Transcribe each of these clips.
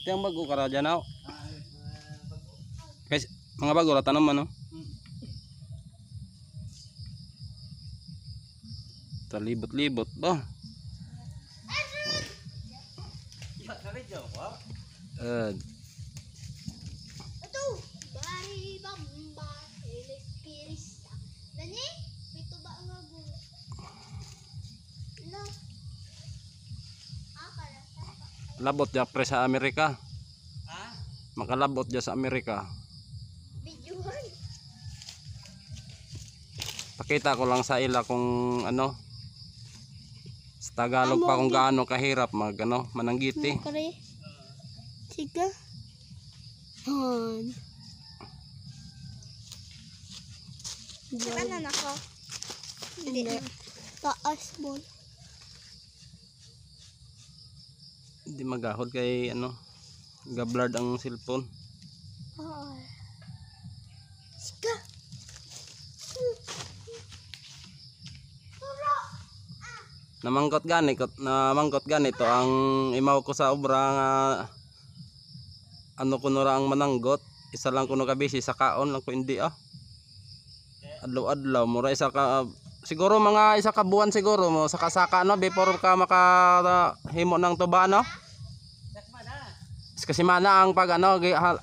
Tiyang bago ka ra dyan, guys, mga bago ra tanong man, no? Talibot-libot ba? Ito, bari bamba, electrista. Nani? Ito ba ang gulo? No. Para sa Labot ya pre sa Amerika. Makalabot ya sa Amerika. videohan. Pakita ko lang sa ila kung ano. Sa Tagalog pa kung gaano kahirap mananggiti. Kare. Sige. Han. Kanan ako. Hindi. Taas mo. Hindi magahod kay gablard ang cellphone. Sige. Namangkot ganito ang imaw ko sa obra nga kuno ra ang mananggot. Isa lang kuno kabisi sa kaon lang ko hindi adlaw-adlaw mura isa ka siguro mga isa ka buwan siguro mo saka before ka makahimo ng tuba kasi mana ang pag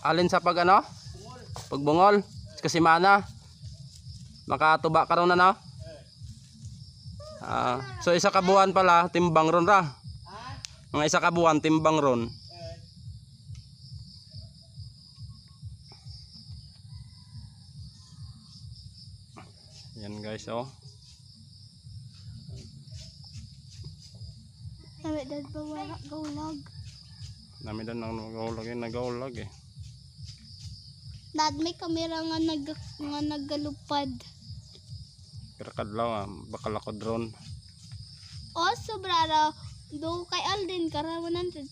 alin sa pagbungol kasi mana makatuba karon so isa ka buwan pala timbang ron ra mga isa ka buwan timbang ron. Yan guys Nami dad ba wala gaulag? Nami dan nagaulag eh. Dad may kamera nga nagalupad. Pero kadlaw bakal ako drone. Sobra raw. Do kay Alden kara 100,000.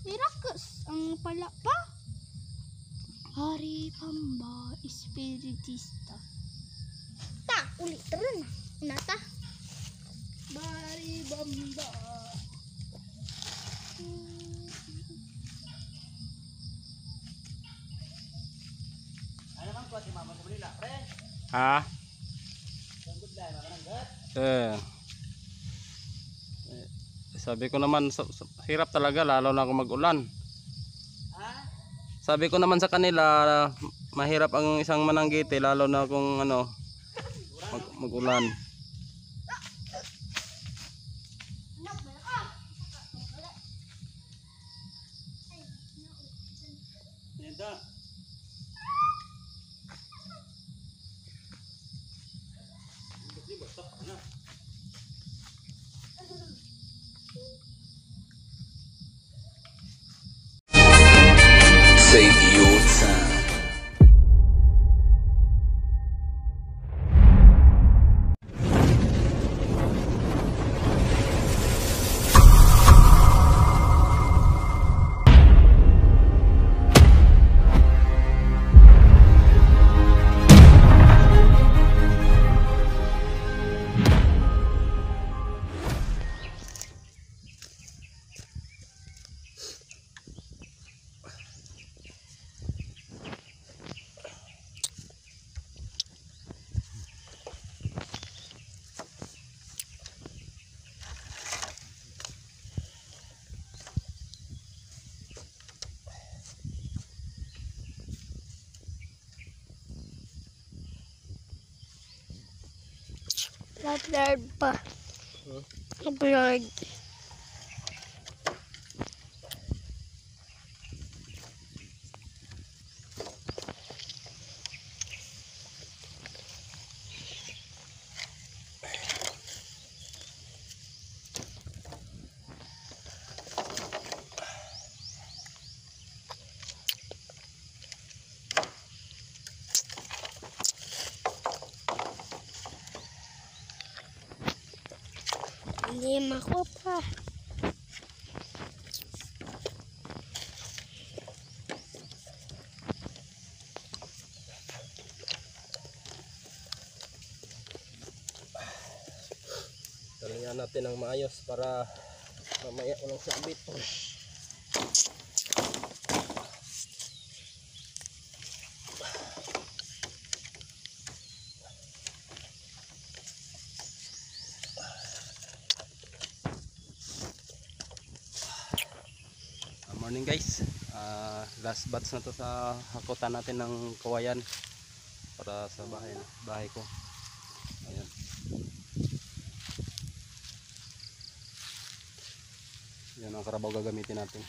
Mirakus ang pala pa. Hari Pamba Espiritista. Ulit rin. Nata. Hari Pamba. Ano man ko si mama sa Manila, pre? Sabi ko naman hirap talaga lalo na kung mag-ulan. Sabi ko naman sa kanila mahirap ang isang mananggiti lalo na kung mag-ulan. Save your time. Upload pa. Upload. Lima ko pa. Tingnan natin ng maayos para mamaya walang sabit. Morning guys, last batch na to sa hakutan natin ng kawayan para sa bahay ko. Ayan. Yan ang karabaw gagamitin natin.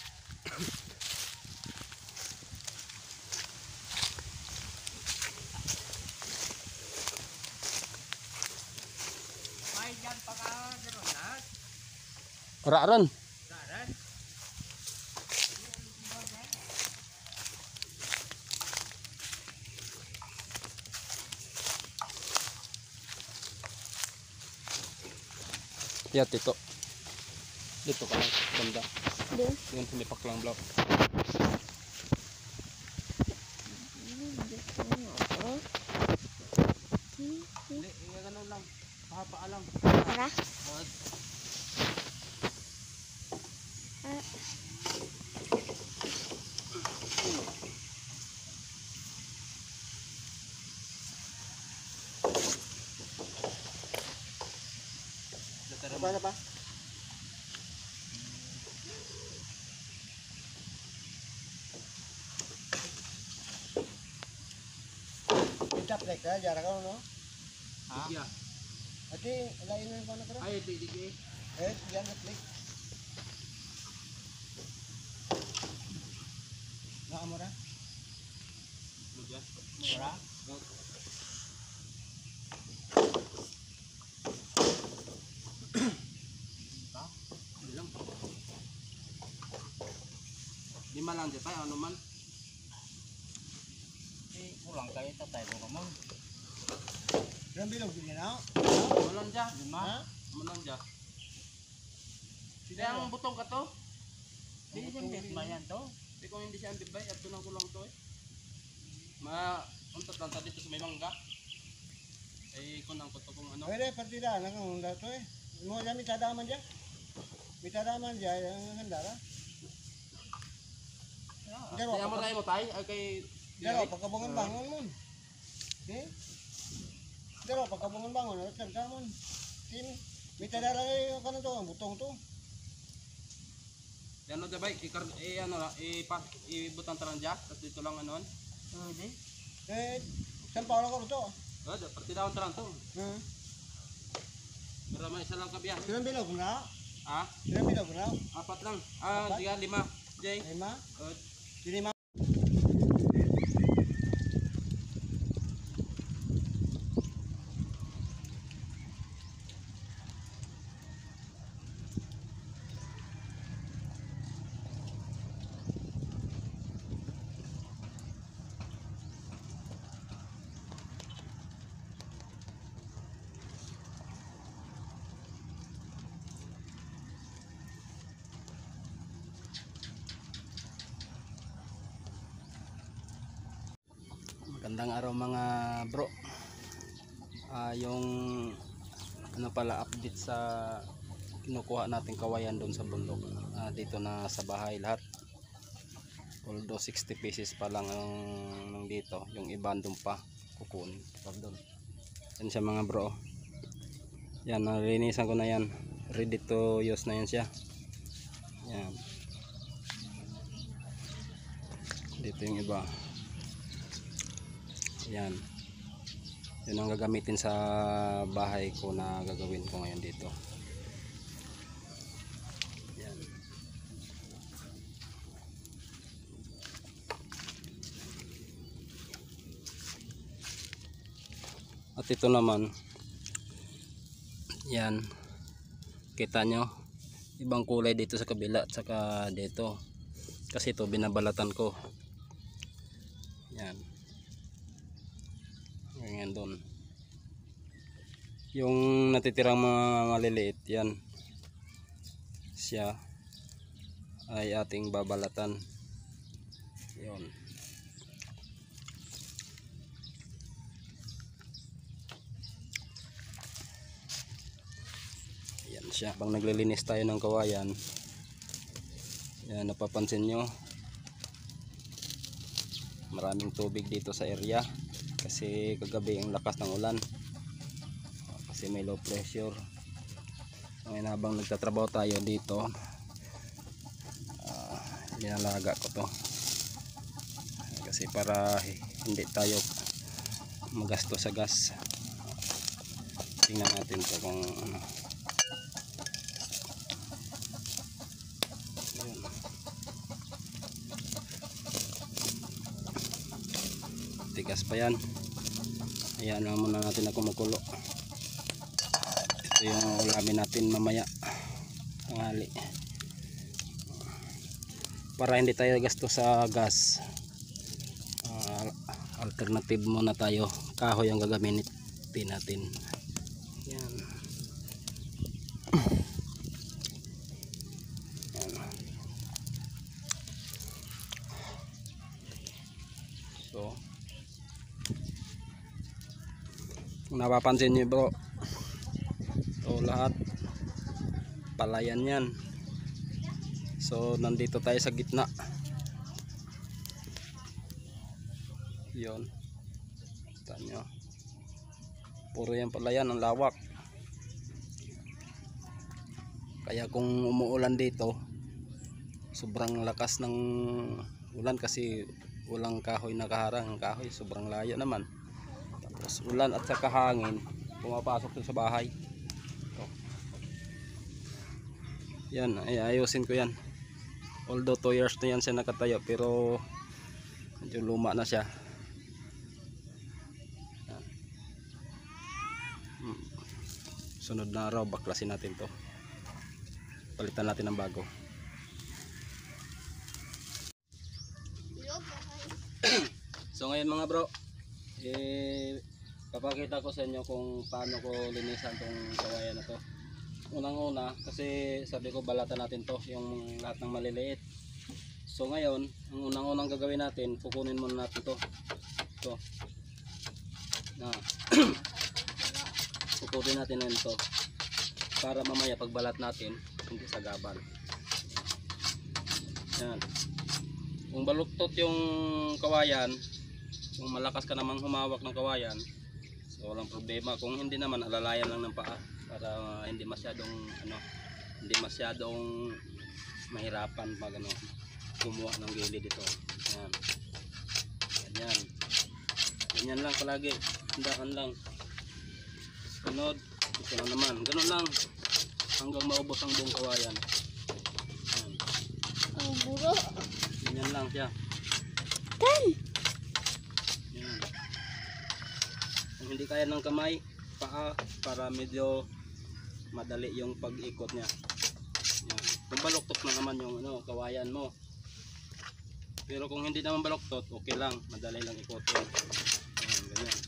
May dyan pa ka gano'n lahat. Raran. Daran. Yan dito. Dito ka lang banda. Doon. Yun sumipak lang block. Hindi, gano'n lang. Pahapaa lang. Para? Ano pa? Kita plek ya, jarak kau no? Iya. Ati, lain yang mana kau? Ay, tigig. Jangan plek. Nggak murah? Murah? Bilang. 5 lang dito tayo ano man. Pulang kayo tatay ko kamu. Yang bilang gini na? Malang dya. Ha? Malang dya. Sila ang butong ka to. Hindi yung bitmayan to. Hindi ko hindi siya ang bibay. At tunang ko lang to eh. Untot lang dito sa may mangga. Ay kunang ko to kung ano. Pwede, partida na kung handa to eh. Mo dyan, mitadaman dyan. Mitadaman dyan, yung handara. Kaya mo tayo mo tayo. Ay kay... Dero, pagkabungan bangon mo. Eh? Dero, pagkabungan bangon, nagkarga mo. Tin, mitadara yung kanan to, ang butong to. Yan o dabay. Ano lang. Ibutang taran dya. Tapos dito lang ano. Hindi. Eh, saan pa ako to? Partida akong taran to. Pero may isa lang kabiyan. Silang bilog na? Ha? Silang bilog na? 4 lang. Apat? Diga 5. Jay. Lima? Lima? Magandang araw mga bro. Yung ano pala update sa kinukuha natin kawayan doon sa bundok. Dito na sa bahay lahat. Although 60 pieces pa lang ang dito, yung iba doon pa kukunin doon. Yan siya mga bro. Yan, nalinisan ko na yan. Ready to use na yan siya. Yan. Dito yung iba. Yan. Yun ang gagamitin sa bahay ko na gagawin ko ngayon dito. Yan. At ito naman. Yan. Kita nyo. Ibang kulay dito sa kabila at saka dito. Kasi ito binabalatan ko. Yan. Ganyan doon. Yung natitirang mga maliliit, yan. Siya ay ating babalatan. Yun. Yan siya. Pag naglilinis tayo ng kawayan, yan, napapansin nyo maraming tubig dito sa area kasi kagabi ang lakas ng ulan kasi may low pressure. Ngayon habang nagtatrabaho tayo dito, linalaga ko to kasi para hindi tayo magasto sa gas. Tingnan natin to kung ano. Ayun. Tigas pa yan. Ayan na muna natin na kumukulo. Ito yung ulamin natin mamaya tanghali para hindi tayo gasto sa gas. Alternative muna tayo, kahoy ang gagamitin natin. Yan. Yan. So kung napapansin nyo bro, so lahat palayan yan. So nandito tayo sa gitna. Yun, kita nyo, puro yan palayan, ang lawak. Kaya kung umuulan dito, sobrang lakas ng ulan kasi walang kahoy na kaharang. Ang kahoy sobrang layo naman, tapos ulan at saka hangin pumapasok sa bahay. So, yan, ay ayusin ko yan. Although 2 years na yan siya nakatayo, pero medyo luma na siya. Sunod na araw baklasin natin to, palitan natin ng bago. So ngayon mga bro, papakita ko sa inyo kung paano ko linisan tong kawayan na to. Unang una, kasi sabi ko balatan natin to, yung lahat ng maliliit. So ngayon, ang unang gagawin natin, kukunin muna natin to. So na kukunin natin na ito para mamaya pagbalat natin hindi sagabal. Yan. Kung baluktot yung kawayan, kung malakas ka namang humawak ng kawayan, so walang problema. Kung hindi naman, alalayan lang ng paa para hindi masyadong hindi masyadong mahirapan pag kumuha ng gilid dito. Yan. Ganyan. Ganyan lang palagi. Handaan lang. Sunod, ito na naman. Ganun lang hanggang maubos ang buong kawayan. Yan. Ang buro. Ganyan lang siya. Yan. Kung hindi kaya ng kamay, paa, para medyo madali yung pag-ikot niya. Yan. Kung baluktot na naman yung kawayan mo. Pero kung hindi naman baluktot, okay lang, madali lang ikotin. Yan, ganyan.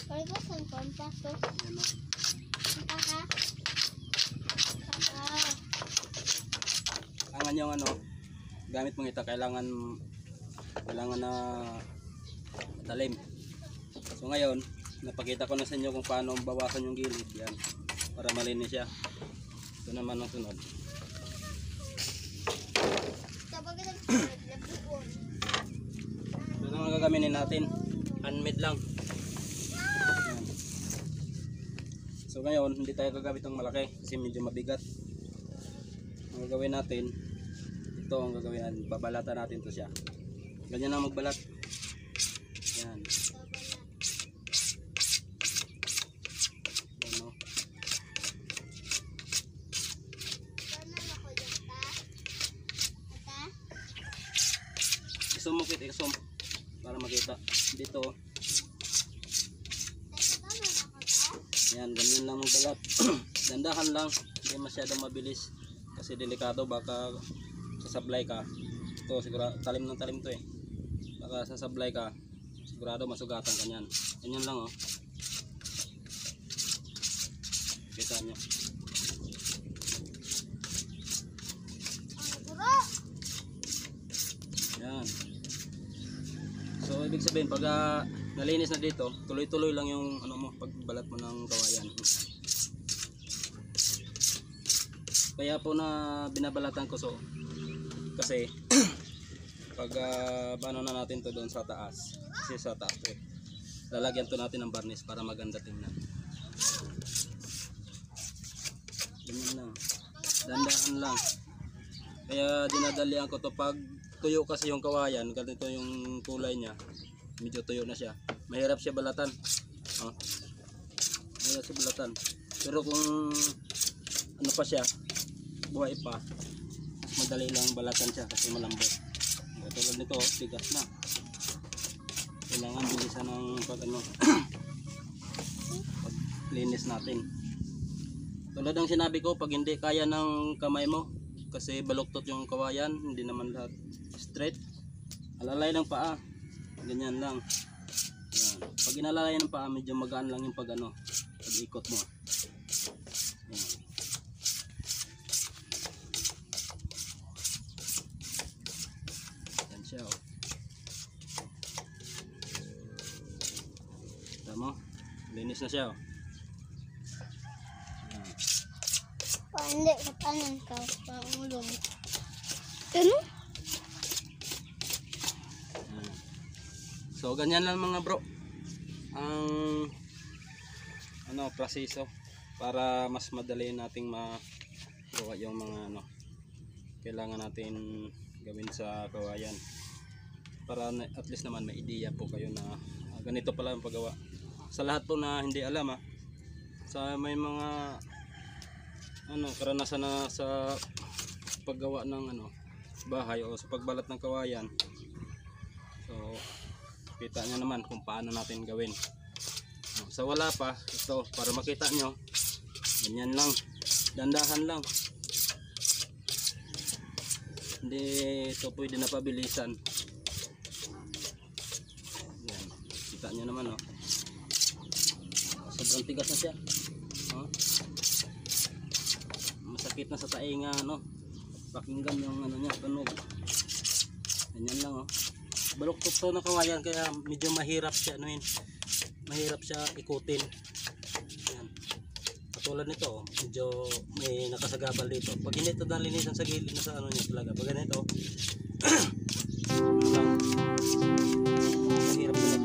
Kaya ba saan kompas to? Yan, oh. Saka ha? Saka. Kailangan yung gamit mong ito, kailangan na matalim. So ngayon, napakita ko na sa inyo kung paano bawasan yung gilid yan para malinis siya. Ito naman ang sunod. Sabagay nag-labukon. Ito naman gagaminin natin, handmade lang. Yan. So ngayon, hindi tayo gagamit ng malaki kasi medyo mabigat. Ang gagawin natin, ito ang gagawin natin, babalatan natin to siya. Ganyan lang magbalat. Yan. Ano? Isumukit, isum para makita. Dito. Yan, ganyan lang magbalat. Dandahan lang, hindi masyadong mabilis. Kasi delikado, baka sasablay ka. Ito siguro talim ng talim to eh. Baka sasablay ka, sigurado masugatan ka niyan. Ganyan lang oh. Kita nyo. Yan. So ibig sabihin pag nalinis na dito, tuloy-tuloy lang yung ano mo, pagbalat mo ng kawayan. Kaya po na binabalatan ko kasi pag paano na natin to doon sa taas. Kasi sa taas lalagyan to natin ng varnish para maganda tingnan. Ganyan lang. Dandahan lang. Kaya dinadalian ko to pag tuyo kasi yung kawayan, ganito yung kulay niya. Medyo tuyo na siya. Mahirap siya balatan. Oh. Mahirap siya balatan. Pero kung ano pa siya, buhay pa, madali lang balatan siya kasi malambot. Tulad nito, tigas na. Kailangan bilisan ng pag paglinis natin. Tulad ng sinabi ko, pag hindi kaya ng kamay mo kasi baluktot yung kawayan, hindi naman lahat straight, alalay ng paa, ganyan lang. Yan. Pag inalalay ng paa, medyo magaan lang yung pag ikot mo. Yan. Yan siya, oh. Tama, linis na siya, oh. Hindi, katanan ka. Pangulong. Ano? So ganyan lang mga bro ang proseso para mas madali nating magawa yung mga kailangan natin gawin sa kawayan, para at least naman may ideya po kayo na ganito pala ang paggawa. Sa lahat po na hindi alam sa may mga karanasan na sa paggawa ng bahay o sa pagbalat ng kawayan, so kita nyo naman kung paano natin gawin. Sa wala pa, ito para makita nyo, ganyan lang, dandahan lang, hindi ito pwede na pabilisan. Yan, kita nyo naman sobrang tigas na siya. Masakit na sa tainga pakinggan yung niya, tunog. Ganyan lang baluktot to na kawayan, kaya medyo mahirap siya mahirap siya ikutin. Yan. Katulad nito medyo may nakasagabal dito. Pag hindi ito nalinisan sa gilid na sa niya talaga, pag ganito mahirap talaga.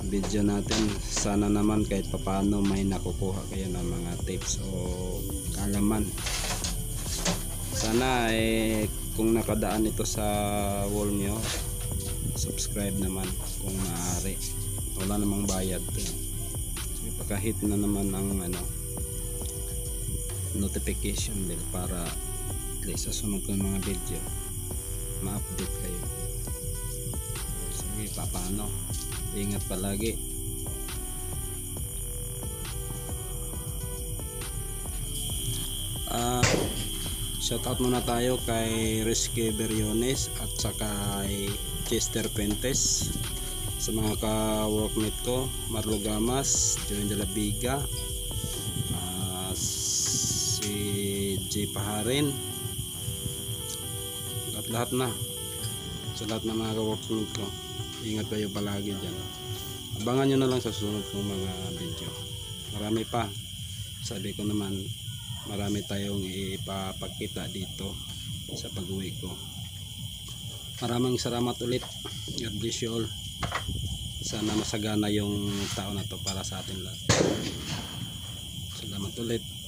video natin. Sana naman kahit papaano may nakukuha kayo ng mga tips o kaalaman. Sana kung nakadaan ito sa wall nyo, subscribe naman kung maaari. Wala namang bayad to. So, ipakahit na naman ang notification bell para at least sa sunod ng mga video ma-update kayo. Sige, paano? Ingat palagi. Shoutout muna tayo kay Rizky Beriones at saka kay Chester Pentes, sa mga ka-workmate ko, Marlo Gamas, Join de la Viga, si J. Paharin, lahat na sa lahat ng mga ka-workmate ko. Ingat kayo palagi dyan. Abangan nyo na lang sa susunod kong mga video. Marami pa, sabi ko naman, marami tayong ipapakita dito sa pag-uwi ko. Maraming salamat ulit. God bless you all. Sana masagana yung taon na to para sa atin lahat. Salamat ulit.